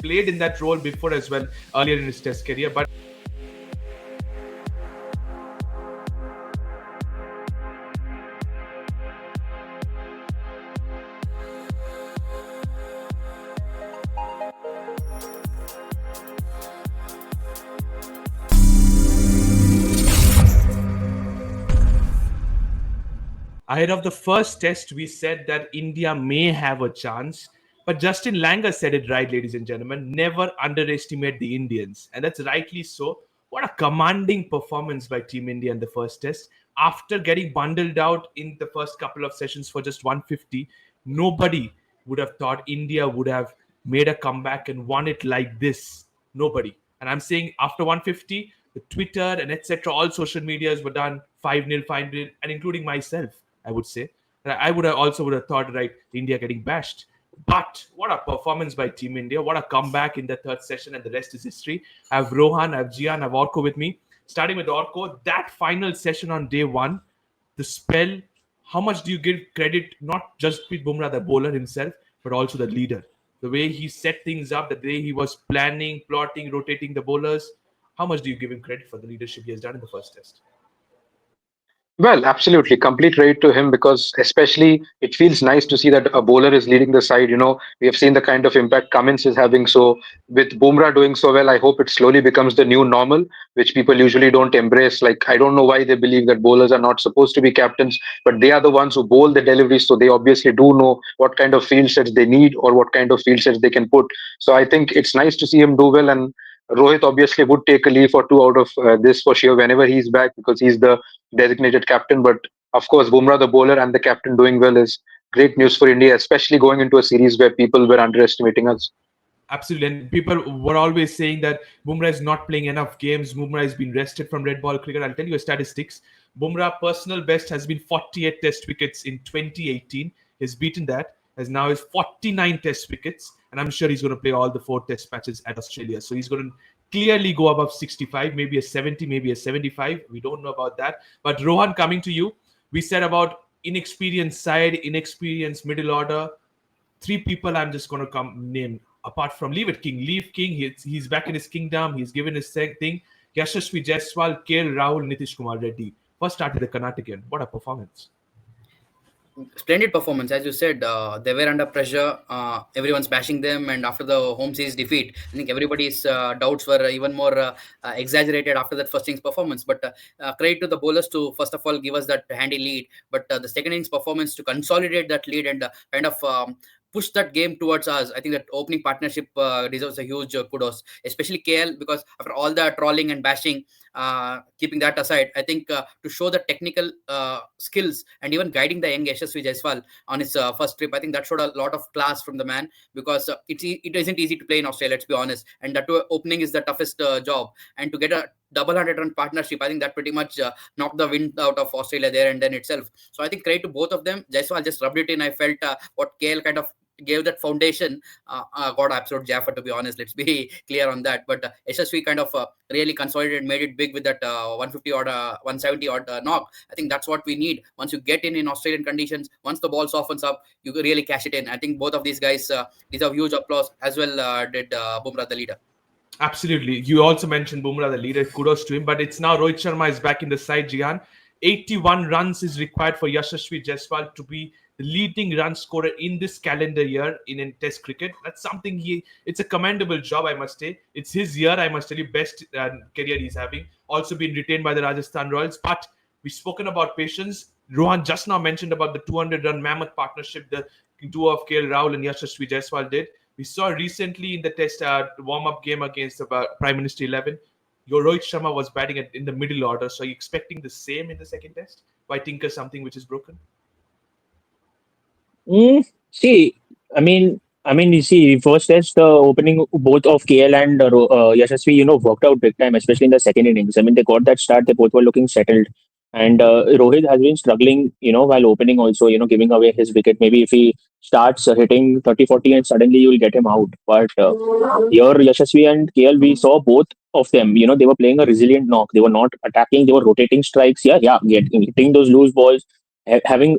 played in that role before as well earlier in his Test career. But ahead of the first test, we said that India may have a chance. But Justin Langer said it right, ladies and gentlemen. Never underestimate the Indians. And that's rightly so. What a commanding performance by Team India in the first test. After getting bundled out in the first couple of sessions for just 150, nobody would have thought India would have made a comeback and won it like this. Nobody. And I'm saying after 150, the Twitter and etc., all social medias were done 5-0, 5-0, and including myself, I would say. I would have thought, right, India getting bashed. But what a performance by Team India. What a comeback in the third session, and the rest is history. I have Rohan, I have Gian, I have Orko with me. Starting with Orko, that final session on day one, the spell, how much do you give credit, not just Pete Bumrah, the bowler himself, but also the leader? The way he set things up, the way he was planning, plotting, rotating the bowlers. How much do you give him credit for the leadership he has done in the first test? Well, absolutely. Complete credit to him because, especially, it feels nice to see that a bowler is leading the side. We have seen the kind of impact Cummins is having. So, with Bumrah doing so well, I hope it slowly becomes the new normal, which people usually don't embrace. Like, I don't know why they believe that bowlers are not supposed to be captains, but they are the ones who bowl the deliveries. So, they obviously do know what kind of field sets they need or what kind of field sets they can put. So, I think it's nice to see him do well. And Rohit obviously would take a leave or two out of this for sure whenever he's back because he's the designated captain. But of course, Bumrah, the bowler, and the captain doing well is great news for India, especially going into a series where people were underestimating us. Absolutely. And people were always saying that Bumrah is not playing enough games. Bumrah has been rested from red ball cricket. I'll tell you a statistics. Bumrah personal best has been 48 test wickets in 2018. He's beaten that. As now is 49 test wickets. And I'm sure he's going to play all the 4 test matches at Australia. So he's going to clearly go above 65, maybe a 70, maybe a 75. We don't know about that. But Rohan, coming to you, we said about inexperienced side, inexperienced middle order. 3 people I'm just going to come name apart from Leave It King. Leave King, he's back in his kingdom. He's given his thing. Yashasvi Jaiswal, KL Rahul, Nitish Kumar Reddy. First started the Karnataka. What a performance. Splendid performance, as you said. They were under pressure. Everyone's bashing them, and after the home series defeat, I think everybody's doubts were even more exaggerated after that first innings performance. But credit to the bowlers to first of all give us that handy lead, but the second innings performance to consolidate that lead and kind of push that game towards us. I think that opening partnership deserves a huge kudos, especially KL, because after all the trolling and bashing, keeping that aside, I think to show the technical skills and even guiding the young Yashasvi Jaiswal on his first trip, I think that showed a lot of class from the man because it isn't easy to play in Australia, let's be honest. And that opening is the toughest job. And to get a double 100-run partnership, I think that pretty much knocked the wind out of Australia there and then itself. So I think credit to both of them. Jaiswal just rubbed it in. I felt what KL kind of gave that foundation got absolute jaffa, to be honest. Let's be clear on that. But SSV kind of really consolidated, made it big with that 150 or 170 odd knock. I think that's what we need. Once you get in Australian conditions, once the ball softens up, you can really cash it in. I think both of these guys deserve huge applause, as well did Bumrah, the leader. Absolutely. You also mentioned Bumrah, the leader. Kudos to him. But it's now Rohit Sharma is back in the side, Jihan. 81 runs is required for Yashasvi Jaiswal to be the leading run scorer in this calendar year in Test cricket. That's something it's a commendable job, I must say. It's his year, I must tell you, best career he's having. Also been retained by the Rajasthan Royals. But we've spoken about patience. Rohan just now mentioned about the 200-run mammoth partnership the duo of KL Rahul and Yashasvi Jaiswal did. We saw recently in the Test warm-up game against the Prime Minister 11, your Rohit Sharma was batting in the middle order. So are you expecting the same in the second Test? Why tinker something which is broken? See, you see, first test, opening both of KL and Yashasvi, worked out big time, especially in the second innings. I mean, they got that start. They both were looking settled. And Rohit has been struggling, while opening also, giving away his wicket. Maybe if he starts hitting 30, 40 and suddenly you'll get him out. But here, Yashasvi and KL, we saw both of them. They were playing a resilient knock. They were not attacking. They were rotating strikes. Yeah, hitting those loose balls. playing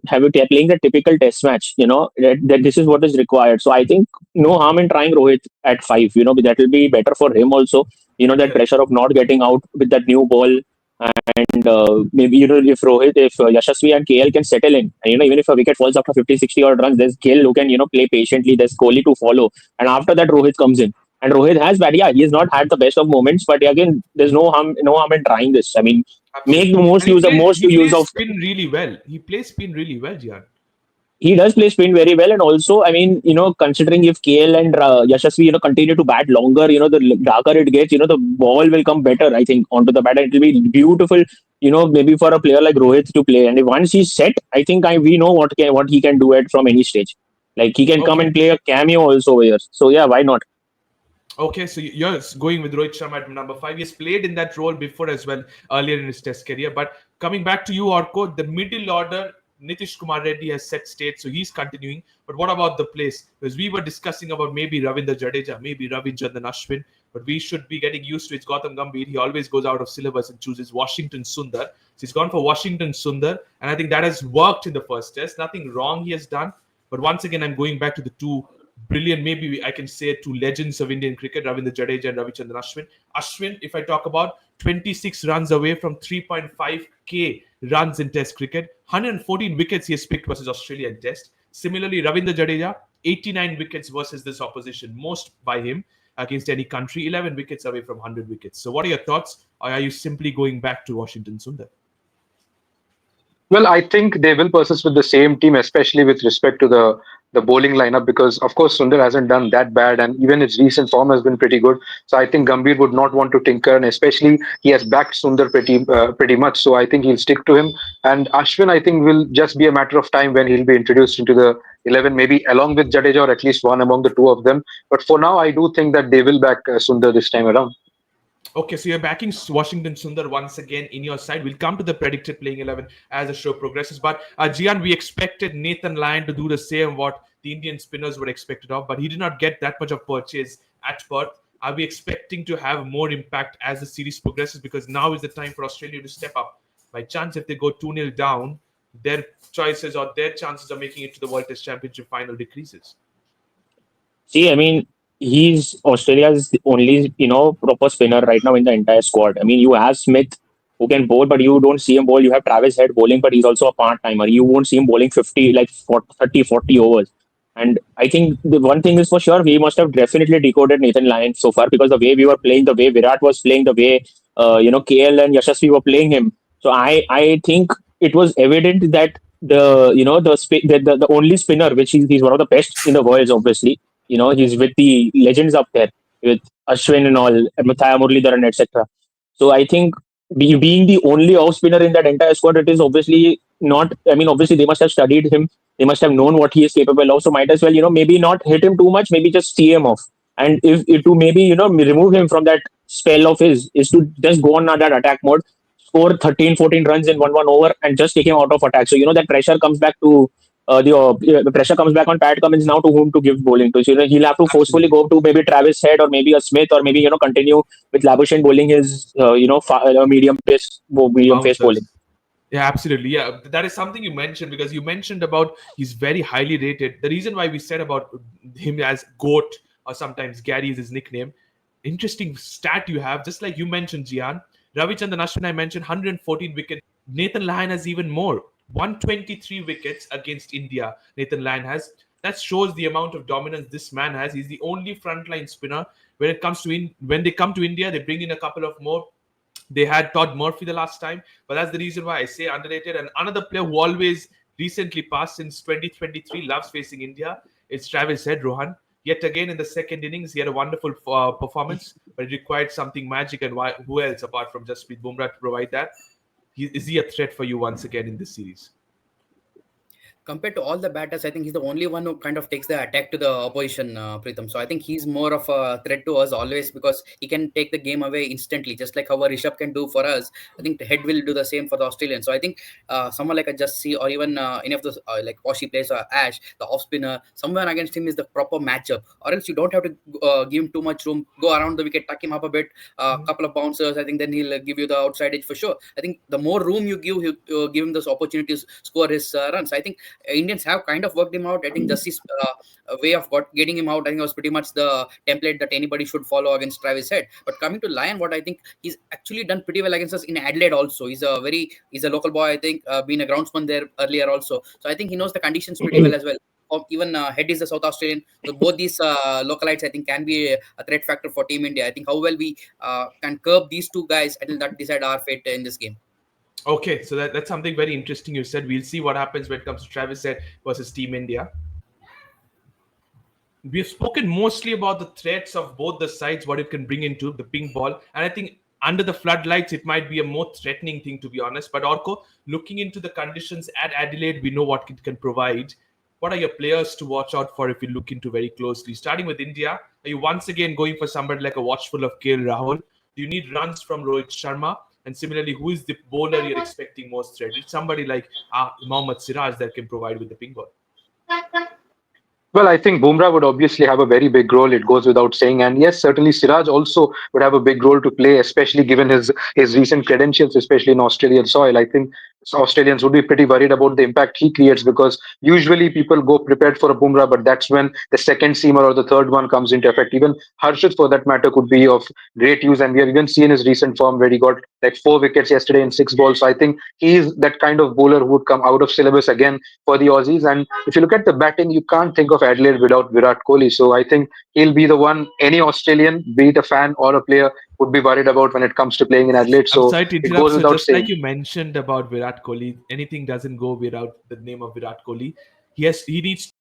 the typical test match, that this is what is required. So I think no harm in trying Rohit at 5. That will be better for him also. That Correct. pressure of not getting out with that new ball. And maybe, if Yashasvi and KL can settle in, and even if a wicket falls after 50, 60 odd runs, there's KL who can play patiently. There's Kohli to follow, and after that Rohit comes in. And Rohit has bad, yeah, he has not had the best of moments, but again, there's no harm in trying this. I mean, make Absolutely. the most And he use of plays most he use plays of. spin really well. He plays spin really well, Jian. He does play spin very well, and also, I mean, considering if KL and Yashasvi, continue to bat longer, the darker it gets, the ball will come better, I think, onto the bat, and it will be beautiful, maybe for a player like Rohit to play. And if once he's set, I think we know what he can do at from any stage. Like he can come Okay. and play a cameo also over here. So yeah, why not? Okay, so you're going with Rohit Sharma at number 5. He has played in that role before as well earlier in his Test career. But coming back to you, Orko, the middle order, Nitish Kumar Reddy has set state, so he's continuing. But what about the place? Because we were discussing about maybe Ravindra Jadeja, maybe Ravichandran Ashwin, but we should be getting used to it. Gautam Gambhir. He always goes out of syllabus and chooses Washington Sundar. So he's gone for Washington Sundar, and I think that has worked in the first Test. Nothing wrong he has done. But once again, I'm going back to the two brilliant, maybe I can say two legends of Indian cricket, Ravindra Jadeja and Ravichandran Ashwin. Ashwin, if I talk about 26 runs away from 3.5k runs in Test cricket, 114 wickets he has picked versus Australia in Test. Similarly, Ravindra Jadeja, 89 wickets versus this opposition, most by him against any country, 11 wickets away from 100 wickets. So, what are your thoughts? Or are you simply going back to Washington Sundar? Well, I think they will persist with the same team, especially with respect to the bowling lineup, because of course Sundar hasn't done that bad, and even his recent form has been pretty good. So I think Gambhir would not want to tinker, and especially he has backed Sundar pretty much. So I think he'll stick to him. And Ashwin, I think, will just be a matter of time when he'll be introduced into the 11, maybe along with Jadeja or at least one among the two of them. But for now, I do think that they will back Sundar this time around. Okay, so you're backing Washington Sundar once again in your side. We'll come to the predicted playing 11 as the show progresses. But Gian, we expected Nathan Lyon to do the same what the Indian spinners were expected of, but he did not get that much of purchase at Perth. Are we expecting to have more impact as the series progresses? Because now is the time for Australia to step up. By chance, if they go 2-0 down, their choices or their chances of making it to the World Test Championship final decreases. See, I mean, he's Australia's only, proper spinner right now in the entire squad. I mean, you have Smith who can bowl, but you don't see him bowl. You have Travis Head bowling, but he's also a part timer. You won't see him bowling 50, like 40, 30, 40 overs. And I think the one thing is for sure, we must have definitely decoded Nathan Lyon so far, because the way we were playing, the way Virat was playing, the way, KL and Yashasvi were playing him. So I think it was evident that the only spinner, which he's one of the best in the world, obviously. He's with the legends up there, with Ashwin and all, and Mathaya Muralidharan, etc. So I think being the only off spinner in that entire squad, it is obviously not. I mean, obviously they must have studied him. They must have known what he is capable of. So might as well, maybe not hit him too much. Maybe just see him off. And if to maybe remove him from that spell of his is to just go on that attack mode, score 13, 14 runs in one over, and just take him out of attack. So that pressure comes back to the pressure comes back on Pat Cummins now to whom to give bowling to. So he'll have to forcefully Absolutely. go to maybe Travis Head or maybe a Smith, or maybe continue with Labuschagne bowling his medium pace bowling. Bouncers. Yeah, absolutely. Yeah, that is something you mentioned because you mentioned about he's very highly rated. The reason why we said about him as GOAT or sometimes Gary is his nickname. Interesting stat you have, just like you mentioned, Jian. Ravichandran Ashwin, I mentioned 114 wickets. Nathan Lyon has even more, 123 wickets against India. Nathan Lyon has. That shows the amount of dominance this man has. He's the only frontline spinner. When it comes to when they come to India, they bring in a couple of more. They had Todd Murphy the last time, but that's the reason why I say underrated. And another player who always recently passed since 2023 loves facing India. It's Travis Head, Rohan. Yet again in the second innings, he had a wonderful performance, but it required something magic. And who else apart from Jasprit Bumrah to provide that? Is he a threat for you once again in this series? Compared to all the batters, I think he's the only one who kind of takes the attack to the opposition, Pritham. So I think he's more of a threat to us always because he can take the game away instantly, just like how a Rishabh can do for us. I think the head will do the same for the Australians. So I think someone like a Just See or even any of those like Aussie players or Ash, the off spinner, someone against him is the proper matchup. Or else you don't have to give him too much room, go around the wicket, tuck him up a bit, a couple of bouncers. I think then he'll give you the outside edge for sure. I think the more room you give, give him those opportunities, score his runs. I think Indians have kind of worked him out. I think Justice way of getting him out, I think was pretty much the template that anybody should follow against Travis Head. But coming to Lyon, what I think he's actually done pretty well against us in Adelaide also. He's a local boy, I think, been a groundsman there earlier also. So I think he knows the conditions pretty well as well. Even Head is the South Australian. So both these localites, I think, can be a threat factor for Team India. I think how well we can curb these two guys, I think that decide our fate in this game. Okay, so that's something very interesting you said. We'll see what happens when it comes to Travis Head versus Team India. We've spoken mostly about the threats of both the sides, what it can bring into the pink ball. And I think under the floodlights, it might be a more threatening thing, to be honest. But Orko, looking into the conditions at Adelaide, we know what it can provide. What are your players to watch out for if you look into very closely? Starting with India, are you once again going for somebody like a watchful of KL Rahul? Do you need runs from Rohit Sharma? And similarly, who is the bowler you're expecting most threat? It's somebody like Mohammad Siraj that can provide with the pink ball. Well, I think Bumrah would obviously have a very big role. It goes without saying, and yes, certainly Siraj also would have a big role to play, especially given his recent credentials, especially in Australian soil. I think Australians would be pretty worried about the impact he creates because usually people go prepared for a Bumrah, but that's when the second seamer or the third one comes into effect. Even Harshit, for that matter, could be of great use, and we have even seen his recent form where he got like 4 wickets yesterday in 6 balls. So I think he's that kind of bowler who would come out of syllabus again for the Aussies. And if you look at the batting, you can't think of Adelaide without Virat Kohli. So I think he'll be the one any Australian, be it a fan or a player, would be worried about when it comes to playing in Adelaide. I'm So sorry to it interrupt. goes So without just like saying. you mentioned about Virat Kohli, anything doesn't go without the name of Virat Kohli. He needs.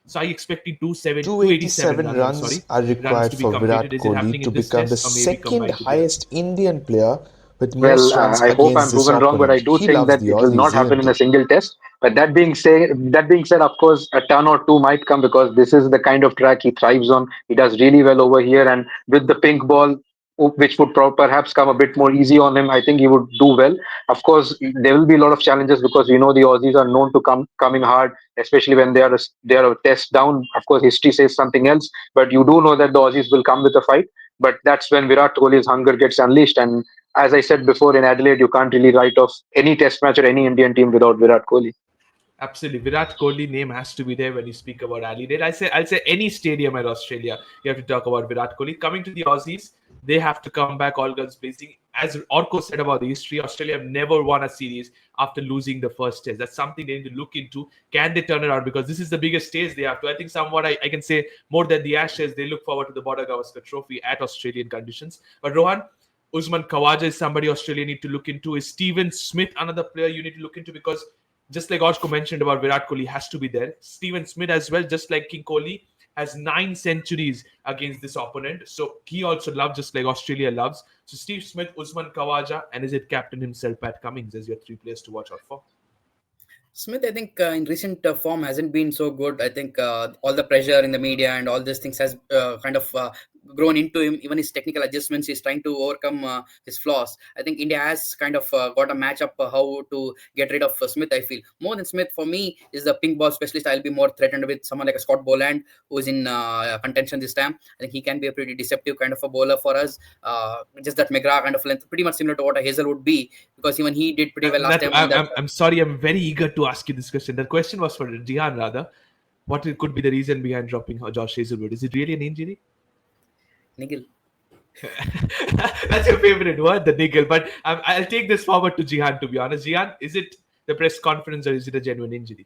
So are you expecting 287 287 runs? I'm runs sorry, are runs required to be for completed. Virat Is it Kohli happening to in this become the test or maybe second combined together? highest Indian player with Well, most runs I hope I'm against this proven wrong, but I opponent. do He think loves that the it will not Aussies, happen isn't in a he? single test. But that being said, of course, a ton or two might come because this is the kind of track he thrives on. He does really well over here, and with the pink ball, which would perhaps come a bit more easy on him, I think he would do well. Of course, there will be a lot of challenges because we know the Aussies are known to coming hard, especially when they are a test down. Of course, history says something else, but you do know that the Aussies will come with a fight. But that's when Virat Kohli's hunger gets unleashed, and as I said before, in Adelaide, you can't really write off any test match or any Indian team without Virat Kohli. Absolutely, Virat Kohli name has to be there when you speak about Adelaide. I'll say any stadium at Australia, you have to talk about Virat Kohli. Coming to the Aussies, they have to come back all guns blazing. As Orko said about the history, Australia have never won a series after losing the first test. That's something they need to look into. Can they turn it around? Because this is the biggest stage they have to. I think somewhat I can say more than the Ashes, they look forward to the Border Gavaskar Trophy at Australian conditions. But Rohan, Usman Khawaja is somebody Australia need to look into. Is Steven Smith another player you need to look into? Because just like Oshko mentioned about Virat Kohli has to be there. Steven Smith as well, just like King Kohli, has 9 centuries against this opponent. So he also loves, just like Australia loves. So Steve Smith, Usman Khawaja, and is it captain himself, Pat Cummins, as your 3 players to watch out for? Smith, I think in recent form hasn't been so good. I think all the pressure in the media and all these things has kind of grown into him. Even his technical adjustments, he's trying to overcome his flaws. I think India has kind of got a matchup how to get rid of Smith. I feel more than Smith for me is the pink ball specialist. I'll be more threatened with someone like a Scott Boland who is in contention this time. I think he can be a pretty deceptive kind of a bowler for us. Just that McGrath kind of length, pretty much similar to what a Hazel would be because even he did pretty well last That time on that. I'm sorry, I'm very eager to ask you this question. The question was for Jihan rather. What could be the reason behind dropping Josh Hazelwood? Is it really an injury? Nigel. That's your favorite word, the niggle. But I'll take this forward to Jihan, to be honest. Jihan, is it the press conference or is it a genuine injury?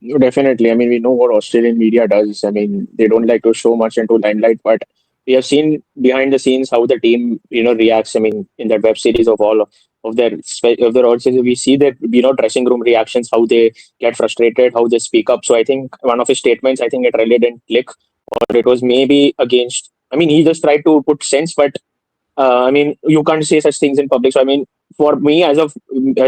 No, definitely. I mean, we know what Australian media does. I mean, they don't like to show much into limelight, but we have seen behind the scenes how the team, reacts. I mean, in that web series of all of their audiences, we see that dressing room reactions, how they get frustrated, how they speak up. So I think one of his statements, I think it really didn't click or it was maybe against. I mean, he just tried to put sense, but I mean, you can't say such things in public. So, I mean, for me, as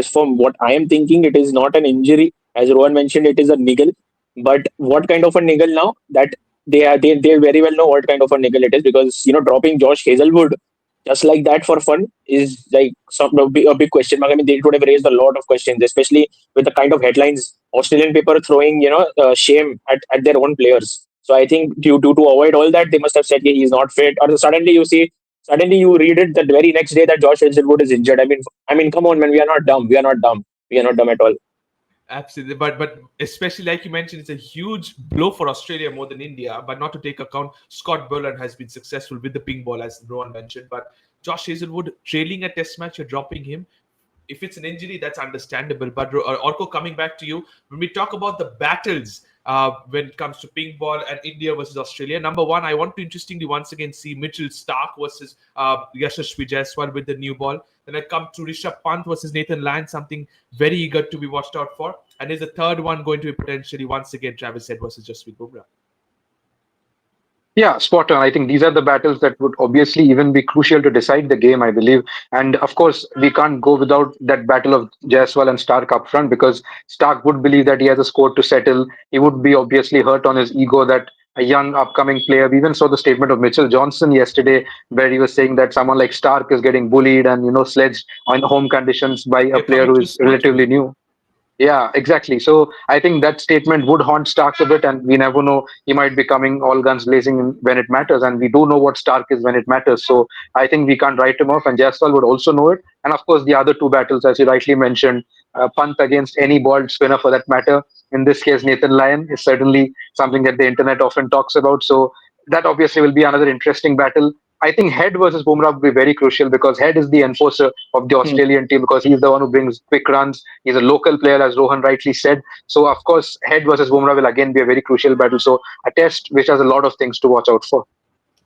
from what I am thinking, it is not an injury. As Rohan mentioned, it is a niggle. But what kind of a niggle now? That they very well know what kind of a niggle it is, because dropping Josh Hazelwood just like that for fun is like a big question mark. I mean, they would have raised a lot of questions, especially with the kind of headlines Australian paper throwing shame at their own players. So I think to avoid all that, they must have said, "Yeah, he's not fit," or suddenly you read it that very next day that Josh Hazelwood is injured. I mean, come on, man, we are not dumb. We are not dumb. We are not dumb at all. Absolutely, but especially like you mentioned, it's a huge blow for Australia more than India. But not to take account, Scott Boland has been successful with the pink ball, as Rohan mentioned. But Josh Hazelwood trailing a Test match, you're dropping him. If it's an injury, that's understandable. But Orko, coming back to you, when we talk about the battles when it comes to pink ball and India versus Australia, number one, I want to interestingly once again see Mitchell Stark versus Yashasvi Jaiswal with the new ball. Then I come to Rishabh Pant versus Nathan Lyon, something very eager to be watched out for. And is the third one going to be potentially once again Travis Head versus Jasprit Bumrah? Yeah, spot on. I think these are the battles that would obviously even be crucial to decide the game, I believe. And of course, we can't go without that battle of Jaiswal and Stark up front, because Stark would believe that he has a score to settle. He would be obviously hurt on his ego that a young upcoming player. We even saw the statement of Mitchell Johnson yesterday, where he was saying that someone like Stark is getting bullied and sledged on home conditions by a They're player coming who too is small to relatively him. new. Yeah, exactly. So I think that statement would haunt Stark a bit, and we never know. He might be coming all guns blazing when it matters, and we do know what Stark is when it matters. So I think we can't write him off, and Jaiswal would also know it. And of course, the other two battles, as you rightly mentioned, Pant against any bald spinner for that matter. In this case, Nathan Lyon is certainly something that the internet often talks about. So that obviously will be another interesting battle. I think Head versus Bumrah will be very crucial, because Head is the enforcer of the Hmm. Australian team, because he's the one who brings quick runs. He's a local player, as Rohan rightly said. So, of course, Head versus Bumrah will again be a very crucial battle. So, a test which has a lot of things to watch out for.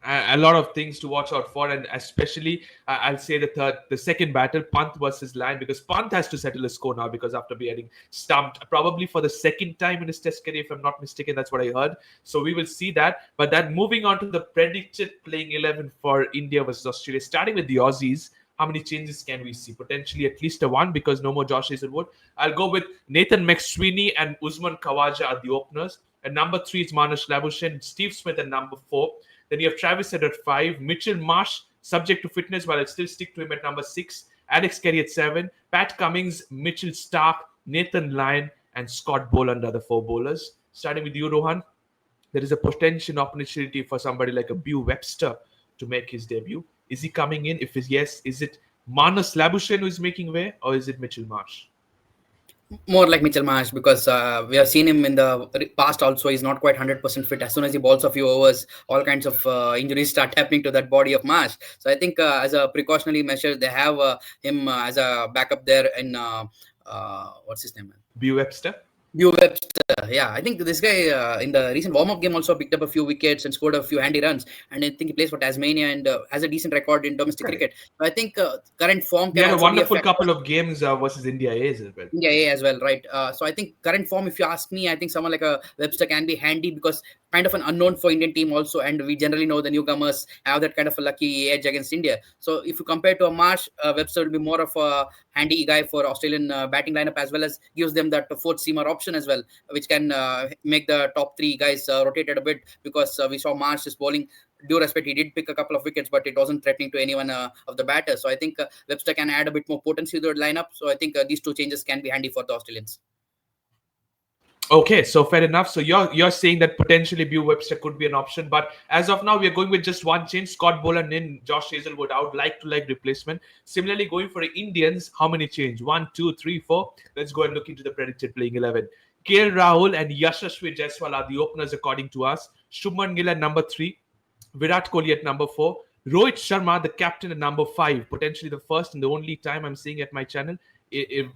A lot of things to watch out for, and especially I'll say the second battle, Pant versus Lyon, because Pant has to settle a score now, because after being stumped probably for the second time in his Test career, if I'm not mistaken, that's what I heard. So we will see that. But then moving on to the predicted playing 11 for India versus Australia, starting with the Aussies. How many changes can we see? Potentially at least a one, because no more Josh Hazelwood. I'll go with Nathan McSweeney and Usman Khawaja are the openers. And number three is Manish Labuschagne, Steve Smith at number four. Then you have Travis Head at five, Mitchell Marsh, subject to fitness, while I still stick to him at number six, Alex Carey at seven, Pat Cummins, Mitchell Stark, Nathan Lyon, and Scott Boland are the four bowlers. Starting with you, Rohan, there is a potential opportunity for somebody like a Bew Webster to make his debut. Is he coming in? If yes, is it Manas Labuschagne who is making way, or is it Mitchell Marsh? More like Mitchell Marsh, because we have seen him in the past also. He's not quite 100% fit. As soon as he bowls a few overs, all kinds of injuries start happening to that body of Marsh. So I think as a precautionary measure, they have him as a backup there in what's his name, man? Bew Webster? Bew Webster, yeah, I think this guy in the recent warm-up game also picked up a few wickets and scored a few handy runs. And I think he plays for Tasmania and has a decent record in domestic cricket. So I think current form He can had a also be a wonderful factor. couple of games versus India A as well. India A as well, right? So I think current form, if you ask me, I think someone like a Webster can be handy, because kind of an unknown for Indian team also, and we generally know the newcomers have that kind of a lucky edge against India. So if you compare to a Marsh, Webster will be more of a handy guy for Australian batting lineup, as well as gives them that fourth seamer option as well, which can make the top three guys rotated a bit, because we saw Marsh is bowling. Due respect, he did pick a couple of wickets, but it wasn't threatening to anyone of the batters. So I think Webster can add a bit more potency to the lineup. So I think these two changes can be handy for the Australians. Okay, so fair enough. So you're saying that potentially Bew Webster could be an option, but as of now, we are going with just one change: Scott Boland in, Josh Hazelwood out, like replacement. Similarly, going for the Indians, how many change? One, two, three, four. Let's go and look into the predicted playing 11. KL Rahul and Yashasvi Jaiswal are the openers according to us. Shubman Gill at number three, Virat Kohli at number four, Rohit Sharma, the captain, at number five, potentially the first and the only time I'm seeing at my channel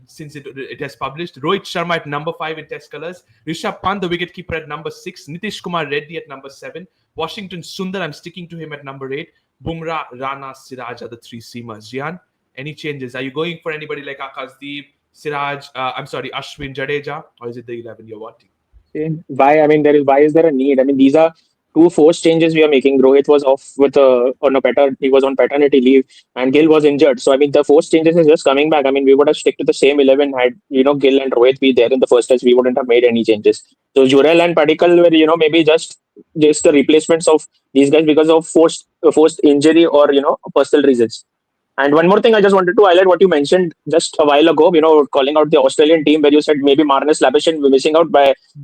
since it has published. Rohit Sharma at number five in Test colours. Rishabh Pant, the wicketkeeper, at number six. Nitish Kumar Reddy at number seven. Washington Sundar, I'm sticking to him at number eight. Bumrah, Rana, Siraj are the three seamers. Jian, any changes? Are you going for anybody like Akashdeep, Siraj, Ashwin, Jadeja, or is it the 11 you're wanting? Why? I mean, why is there a need? I mean, these are two forced changes we are making. Rohit was off with he was on paternity leave, and Gill was injured. So I mean, the forced changes is just coming back. I mean, we would have stick to the same 11 had Gill and Rohit be there in the first test. We wouldn't have made any changes. So Jurel and Padikkal were maybe just the replacements of these guys because of forced injury or personal reasons. And one more thing, I just wanted to highlight what you mentioned just a while ago, calling out the Australian team where you said maybe Marnus Labuschagne missing out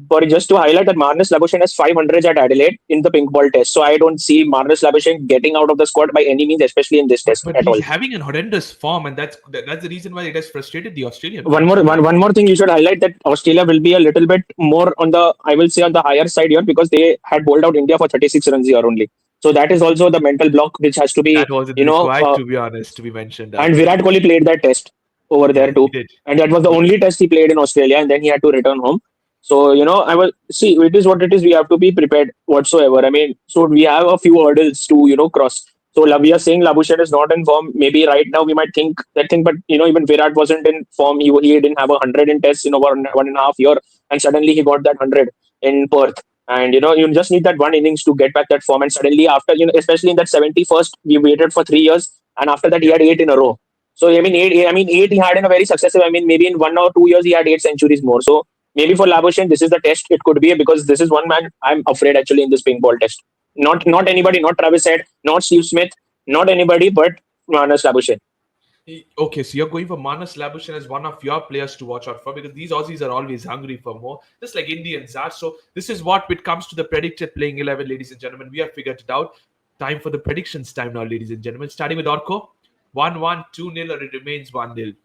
for just to highlight that Marnus Labuschagne has 500s at Adelaide in the pink ball test. So I don't see Marnus Labuschagne getting out of the squad by any means, especially in this test But at he's all. having an horrendous form, and that's the reason why it has frustrated the Australian One fans. more one more thing you should highlight that Australia will be a little bit more on the I will say on the higher side here because they had bowled out India for 36 runs here only. So that is also the mental block which has to be That wasn't required, to be honest, to be mentioned and out. Virat Kohli played that test over Yeah, there he too, did. and that was the He did. only test he played in Australia, and then he had to return home. So I will see. It is what it is. We have to be prepared whatsoever. I mean, so we have a few hurdles to cross. So we are saying Labuschagne is not in form. Maybe right now we might think that thing, but even Virat wasn't in form. He didn't have 100 in tests in over 1.5 year, and suddenly he got that 100 in Perth. And you just need that one innings to get back that form. And suddenly after especially in that 71st, we waited for 3 years, and after that he Yeah. had eight in a row. So I mean, eight he had in a very successive. I mean, maybe in 1 or 2 years he had 8 centuries more. So maybe for Labuschagne, this is the test it could be because this is one man I'm afraid actually in this pink ball test. Not anybody, not Travis Head, not Steve Smith, not anybody, but Manas Labuschagne. Okay, so you're going for Manas Labuschagne as one of your players to watch out for because these Aussies are always hungry for more, just like Indians are. So this is what it comes to the predicted playing 11, ladies and gentlemen. We have figured it out. Time for the predictions time now, ladies and gentlemen. Starting with Orko. 1-1, 2-0, or it remains 1-0.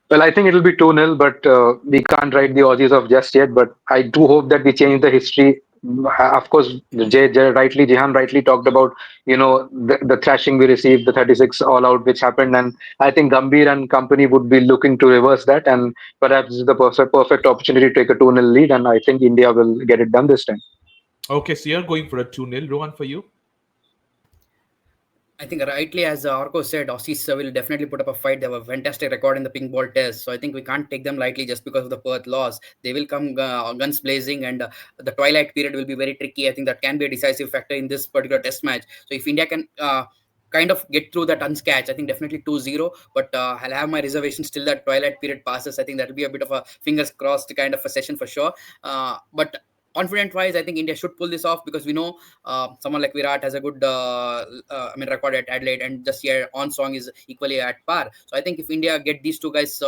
Well, I think it'll be 2-0, but we can't write the Aussies off just yet. But I do hope that we change the history. Of course, Jihan rightly talked about, the thrashing we received, the 36 all out which happened. And I think Gambhir and company would be looking to reverse that. And perhaps this is the perfect opportunity to take a 2-0 lead. And I think India will get it done this time. Okay, so you're going for a 2-0. Rohan, for you? I think rightly, as Orko said, Aussies will definitely put up a fight. They have a fantastic record in the pink ball test. So I think we can't take them lightly just because of the Perth loss. They will come guns blazing, and the twilight period will be very tricky. I think that can be a decisive factor in this particular test match. So if India can kind of get through that unscathed, I think definitely 2-0. But I'll have my reservations till that twilight period passes. I think that will be a bit of a fingers crossed kind of a session for sure. But confident wise, I think India should pull this off because we know someone like Virat has a good record at Adelaide, and just here on song is equally at par. So I think if India get these two guys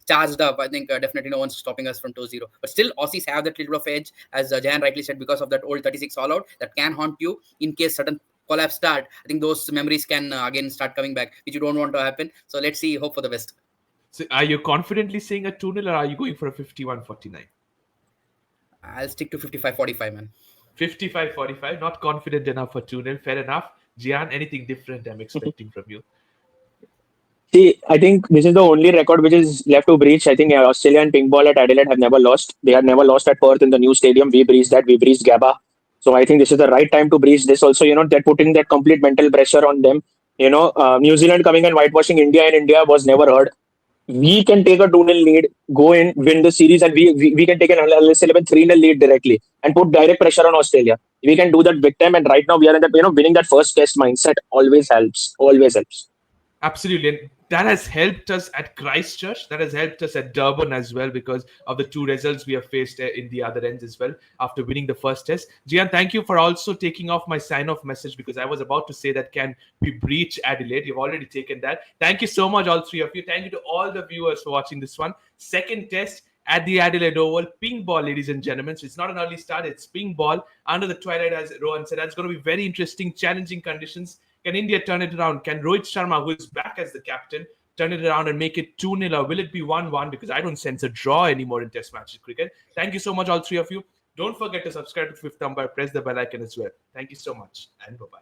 charged up, I think definitely no one's stopping us from 2-0. But still, Aussies have that little bit of edge, as Jahan rightly said, because of that old 36 all out that can haunt you in case certain collapse start. I think those memories can again start coming back, which you don't want to happen. So let's see, hope for the best. So are you confidently saying a 2-0 or are you going for a 51-49? I'll stick to 55-45, man. 55-45, not confident enough for 2-0. Fair enough. Jian, anything different I'm expecting from you? See, I think this is the only record which is left to breach. I think Australia and pink ball at Adelaide have never lost. They had never lost at Perth in the new stadium. We breached that. We breached Gabba. So I think this is the right time to breach this. Also, they're putting that complete mental pressure on them. New Zealand coming and whitewashing India in India was never heard. We can take a 2-0 lead, go in, win the series, and we can take an let's say 3-0 lead directly and put direct pressure on Australia. We can do that big time. And right now we are in that, winning that first test mindset always helps. Always helps. Absolutely. And that has helped us at Christchurch. That has helped us at Durban as well because of the two results we have faced in the other ends as well after winning the first test. Jian, thank you for also taking off my sign-off message because I was about to say that can we breach Adelaide. You've already taken that. Thank you so much, all three of you. Thank you to all the viewers for watching this one. Second test at the Adelaide Oval. Pink ball, ladies and gentlemen. So it's not an early start. It's pink ball under the twilight, as Rohan said. That's going to be very interesting, challenging conditions. Can India turn it around? Can Rohit Sharma, who is back as the captain, turn it around and make it 2-0? Or will it be 1-1? Because I don't sense a draw anymore in Test matches cricket. Thank you so much, all three of you. Don't forget to subscribe to Fifth Umpire. Press the bell icon as well. Thank you so much, and bye-bye.